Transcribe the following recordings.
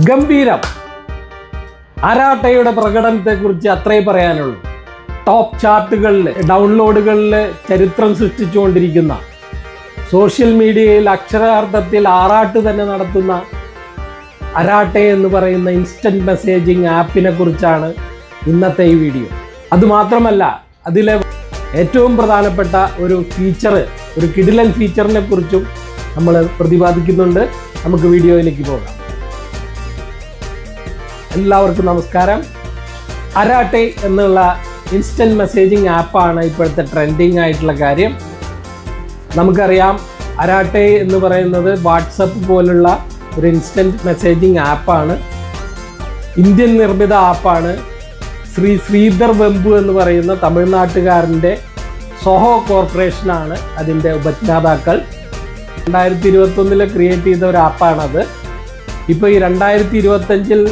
ഗംഭീരം. അരാട്ടയുടെ പ്രകടനത്തെക്കുറിച്ച് അത്രേ പറയാനുള്ളൂ. ടോപ്പ് ചാർട്ടുകളിൽ ഡൗൺലോഡുകളിൽ ചരിത്രം സൃഷ്ടിച്ചുകൊണ്ടിരിക്കുന്ന, സോഷ്യൽ മീഡിയയിൽ അക്ഷരാർത്ഥത്തിൽ ആറാട്ട് തന്നെ നടത്തുന്ന അരാട്ടെ എന്ന് പറയുന്ന ഇൻസ്റ്റൻറ്റ് മെസ്സേജിങ് ആപ്പിനെ കുറിച്ചാണ് ഇന്നത്തെ ഈ വീഡിയോ. അതുമാത്രമല്ല, അതിലെ ഏറ്റവും പ്രധാനപ്പെട്ട ഒരു ഫീച്ചർ, ഒരു കിടിലൻ ഫീച്ചറിനെ കുറിച്ചും നമ്മൾ പ്രതിപാദിക്കുന്നുണ്ട്. നമുക്ക് വീഡിയോയിലേക്ക് പോകാം. എല്ലാവർക്കും നമസ്കാരം. അരാട്ടെ എന്നുള്ള ഇൻസ്റ്റൻറ്റ് മെസ്സേജിങ് ആപ്പാണ് ഇപ്പോഴത്തെ ട്രെൻഡിങ് ആയിട്ടുള്ള കാര്യം. നമുക്കറിയാം, അരാട്ടെ എന്ന് പറയുന്നത് വാട്സപ്പ് പോലുള്ള ഒരു ഇൻസ്റ്റൻറ്റ് മെസ്സേജിങ് ആപ്പാണ്. ഇന്ത്യൻ നിർമ്മിത ആപ്പാണ്. ശ്രീധർ വെമ്പു എന്ന് പറയുന്ന തമിഴ്നാട്ടുകാരൻ്റെ സോഹോ കോർപ്പറേഷനാണ് അതിൻ്റെ ഉപജ്ഞാതാക്കൾ. 2021 ക്രിയേറ്റ് ചെയ്ത ഒരു ആപ്പാണത്. ഇപ്പോൾ ഈ 2025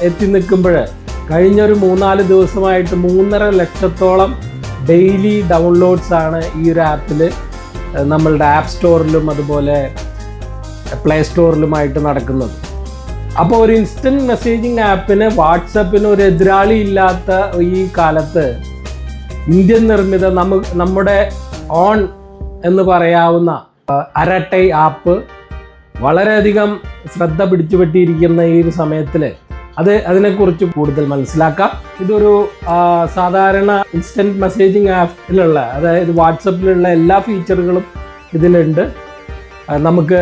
എത്തി നിൽക്കുമ്പോൾ കഴിഞ്ഞൊരു 3-4 ദിവസമായിട്ട് 3.5 ലക്ഷത്തോളം ഡെയിലി ഡൗൺലോഡ്സ് ആണ് ഈ ഒരു ആപ്പിൽ നമ്മളുടെ ആപ്പ് സ്റ്റോറിലും അതുപോലെ പ്ലേ സ്റ്റോറിലുമായിട്ട് നടക്കുന്നത്. അപ്പോൾ ഒരു ഇൻസ്റ്റൻറ്റ് മെസ്സേജിങ് ആപ്പിന്, വാട്സപ്പിന് ഒരു എതിരാളി ഇല്ലാത്ത ഈ കാലത്ത് ഇന്ത്യൻ നിർമ്മിത നമ്മുടെ ഓൺ എന്ന് പറയാവുന്ന അരാട്ടെ ആപ്പ് വളരെയധികം ശ്രദ്ധ പിടിച്ചുപറ്റിയിരിക്കുന്ന ഈ ഒരു സമയത്തിൽ അതിനെക്കുറിച്ച് കൂടുതൽ മനസ്സിലാക്കാം. ഇതൊരു സാധാരണ ഇൻസ്റ്റൻറ്റ് മെസ്സേജിങ് ആപ്പിലുള്ള, അതായത് വാട്സപ്പിലുള്ള എല്ലാ ഫീച്ചറുകളും ഇതിലുണ്ട്. നമുക്ക്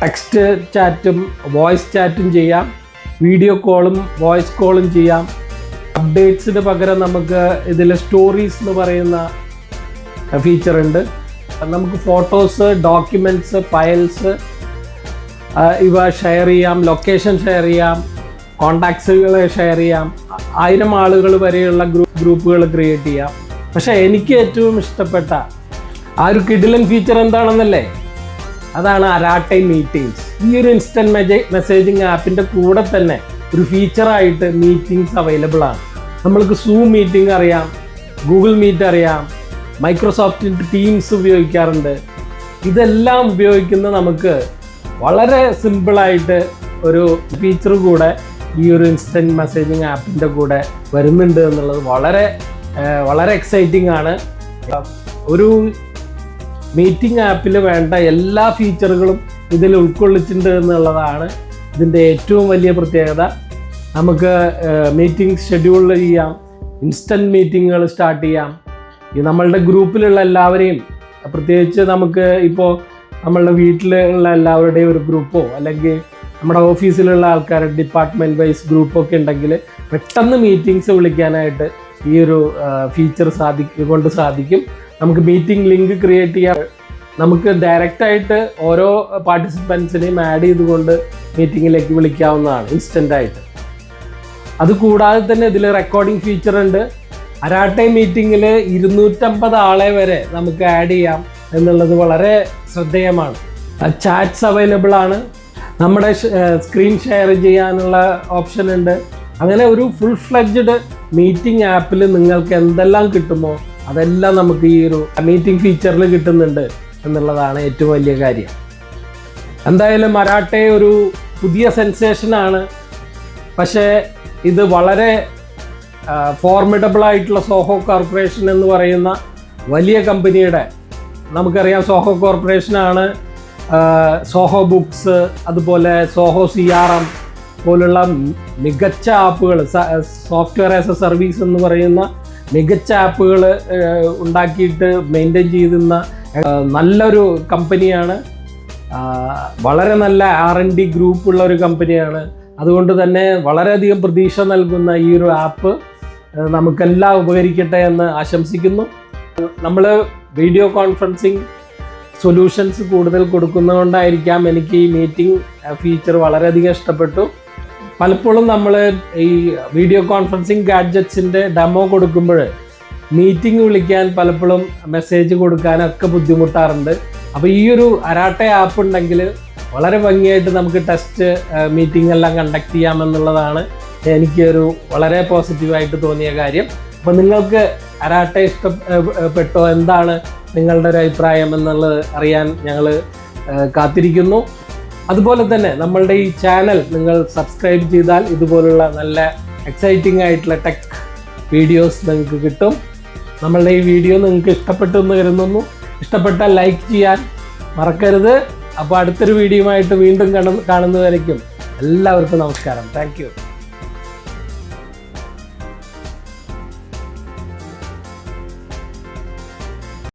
ടെക്സ്റ്റ് ചാറ്റും വോയിസ് ചാറ്റും ചെയ്യാം, വീഡിയോ കോളും വോയിസ് കോളും ചെയ്യാം. അപ്ഡേറ്റ്സിന് പകരം നമുക്ക് ഇതിൽ സ്റ്റോറീസ് എന്ന് പറയുന്ന ഫീച്ചർ ഉണ്ട്. നമുക്ക് ഫോട്ടോസ്, ഡോക്യുമെൻറ്റ്സ്, ഫയൽസ് ഇവ ഷെയർ ചെയ്യാം, ലൊക്കേഷൻ ഷെയർ ചെയ്യാം, കോണ്ടാക്ട്സുകൾ ഷെയർ ചെയ്യാം, 1000 ആളുകൾ വരെയുള്ള ഗ്രൂപ്പുകൾ ക്രിയേറ്റ് ചെയ്യാം. പക്ഷേ എനിക്ക് ഏറ്റവും ഇഷ്ടപ്പെട്ട ആ ഒരു കിടിലൻ ഫീച്ചർ എന്താണെന്നല്ലേ? അതാണ് അരാട്ടെ മീറ്റിംഗ്സ്. ഈ ഒരു ഇൻസ്റ്റൻറ്റ് മെസ്സേജിങ് ആപ്പിൻ്റെ കൂടെ തന്നെ ഒരു ഫീച്ചറായിട്ട് മീറ്റിംഗ്സ് അവൈലബിൾ ആണ്. നമ്മൾക്ക് സൂം മീറ്റിംഗ് അറിയാം, ഗൂഗിൾ മീറ്റ് അറിയാം, മൈക്രോസോഫ്റ്റിൻ്റെ ടീംസ് ഉപയോഗിക്കാറുണ്ട്. ഇതെല്ലാം ഉപയോഗിക്കുന്ന നമുക്ക് വളരെ സിമ്പിളായിട്ട് ഒരു ഫീച്ചർ കൂടെ ഈ ഒരു ഇൻസ്റ്റൻറ്റ് മെസ്സേജിങ് ആപ്പിൻ്റെ കൂടെ വരുന്നുണ്ട് എന്നുള്ളത് വളരെ എക്സൈറ്റിംഗ് ആണ്. ഒരു മീറ്റിംഗ് ആപ്പിൽ വേണ്ട എല്ലാ ഫീച്ചറുകളും ഇതിൽ ഉൾക്കൊള്ളിച്ചിട്ടുണ്ട് എന്നുള്ളതാണ് ഇതിൻ്റെ ഏറ്റവും വലിയ പ്രത്യേകത. നമുക്ക് മീറ്റിംഗ് ഷെഡ്യൂൾ ചെയ്യാം, ഇൻസ്റ്റൻറ്റ് മീറ്റിങ്ങുകൾ സ്റ്റാർട്ട് ചെയ്യാം. ഈ നമ്മളുടെ ഗ്രൂപ്പിലുള്ള എല്ലാവരെയും, പ്രത്യേകിച്ച് നമുക്ക് ഇപ്പോൾ നമ്മളുടെ വീട്ടിലുള്ള എല്ലാവരുടെയും ഒരു ഗ്രൂപ്പോ അല്ലെങ്കിൽ നമ്മുടെ ഓഫീസിലുള്ള ആൾക്കാരുടെ ഡിപ്പാർട്ട്മെൻറ്റ് വൈസ് ഗ്രൂപ്പൊക്കെ ഉണ്ടെങ്കിൽ പെട്ടെന്ന് മീറ്റിങ്സ് വിളിക്കാനായിട്ട് ഈ ഒരു ഫീച്ചർ സാധിക്കും. നമുക്ക് മീറ്റിംഗ് ലിങ്ക് ക്രിയേറ്റ് ചെയ്യാം. നമുക്ക് ഡയറക്റ്റായിട്ട് ഓരോ പാർട്ടിസിപ്പൻസിനെയും ആഡ് ചെയ്തുകൊണ്ട് മീറ്റിങ്ങിലേക്ക് വിളിക്കാവുന്നതാണ് ഇൻസ്റ്റൻ്റായിട്ട്. അതുകൂടാതെ തന്നെ ഇതിൽ റെക്കോർഡിംഗ് ഫീച്ചർ ഉണ്ട്. അരാട്ടെ മീറ്റിങ്ങിൽ 250 ആളെ വരെ നമുക്ക് ആഡ് ചെയ്യാം എന്നുള്ളത് വളരെ ശ്രദ്ധേയമാണ്. ചാറ്റ്സ് അവൈലബിൾ ആണ്. നമ്മുടെ സ്ക്രീൻ ഷെയർ ചെയ്യാനുള്ള ഓപ്ഷൻ ഉണ്ട്. അങ്ങനെ ഒരു ഫുൾ ഫ്ലെഡ്ജ്ഡ് മീറ്റിംഗ് ആപ്പിൽ നിങ്ങൾക്ക് എന്തെല്ലാം കിട്ടുമോ അതെല്ലാം നമുക്ക് ഈ ഒരു മീറ്റിംഗ് ഫീച്ചറിൽ കിട്ടുന്നുണ്ട് എന്നുള്ളതാണ് ഏറ്റവും വലിയ കാര്യം. എന്തായാലും അരാട്ടെ ഒരു പുതിയ സെൻസേഷനാണ്. പക്ഷേ ഇത് വളരെ ഫോർമിഡബിൾ ആയിട്ടുള്ള സോഹോ കോർപ്പറേഷൻ എന്ന് പറയുന്ന വലിയ കമ്പനിയുടെ, നമുക്കറിയാം സോഹോ കോർപ്പറേഷനാണ് സോഹോ ബുക്സ്, അതുപോലെ സോഹോ CRM പോലുള്ള മികച്ച ആപ്പുകൾ, സോഫ്റ്റ്വെയർ ആസ് എ സർവീസ് എന്ന് പറയുന്ന മികച്ച ആപ്പുകൾ ഉണ്ടാക്കിയിട്ട് മെയിൻറ്റെയിൻ ചെയ്തിരുന്ന നല്ലൊരു കമ്പനിയാണ്. വളരെ നല്ല R&D ഗ്രൂപ്പുള്ള ഒരു കമ്പനിയാണ്. അതുകൊണ്ട് തന്നെ വളരെയധികം പ്രതീക്ഷ നൽകുന്ന ഈ ഒരു ആപ്പ് നമുക്കെല്ലാം ഉപകരിക്കട്ടെ എന്ന് ആശംസിക്കുന്നു. നമ്മൾ വീഡിയോ കോൺഫറൻസിങ് സൊല്യൂഷൻസ് കൂടുതൽ കൊടുക്കുന്നതുകൊണ്ടായിരിക്കാം എനിക്ക് ഈ മീറ്റിംഗ് ഫീച്ചർ വളരെയധികം ഇഷ്ടപ്പെട്ടു. പലപ്പോഴും നമ്മൾ ഈ വീഡിയോ കോൺഫറൻസിങ് ഗാഡ്ജറ്റ്സിൻ്റെ ഡെമോ കൊടുക്കുമ്പോൾ മീറ്റിംഗ് വിളിക്കാൻ പലപ്പോഴും മെസ്സേജ് കൊടുക്കാനൊക്കെ ബുദ്ധിമുട്ടാറുണ്ട്. അപ്പോൾ ഈ ഒരു അരാട്ടെ ആപ്പ് ഉണ്ടെങ്കിൽ വളരെ ഭംഗിയായിട്ട് നമുക്ക് ടെസ്റ്റ് മീറ്റിംഗ് എല്ലാം കണ്ടക്ട് ചെയ്യാമെന്നുള്ളതാണ് എനിക്കൊരു വളരെ പോസിറ്റീവായിട്ട് തോന്നിയ കാര്യം. അപ്പോൾ നിങ്ങൾക്ക് അരാട്ടെ ഇഷ്ടപ്പെട്ടോ, എന്താണ് നിങ്ങളുടെ ഒരു അഭിപ്രായം എന്നുള്ളത് അറിയാൻ ഞങ്ങൾ കാത്തിരിക്കുന്നു. അതുപോലെ തന്നെ നമ്മളുടെ ഈ ചാനൽ നിങ്ങൾ സബ്സ്ക്രൈബ് ചെയ്താൽ ഇതുപോലുള്ള നല്ല എക്സൈറ്റിംഗ് ആയിട്ടുള്ള ടെക് വീഡിയോസ് നിങ്ങൾക്ക് കിട്ടും. നമ്മളുടെ ഈ വീഡിയോ നിങ്ങൾക്ക് ഇഷ്ടപ്പെട്ടു എന്ന് കരുതുന്നു. ഇഷ്ടപ്പെട്ടാൽ ലൈക്ക് ചെയ്യാൻ മറക്കരുത്. അപ്പോൾ അടുത്തൊരു വീഡിയോയുമായിട്ട് വീണ്ടും കാണുന്നതായിരിക്കും. എല്ലാവർക്കും നമസ്കാരം. Thank you.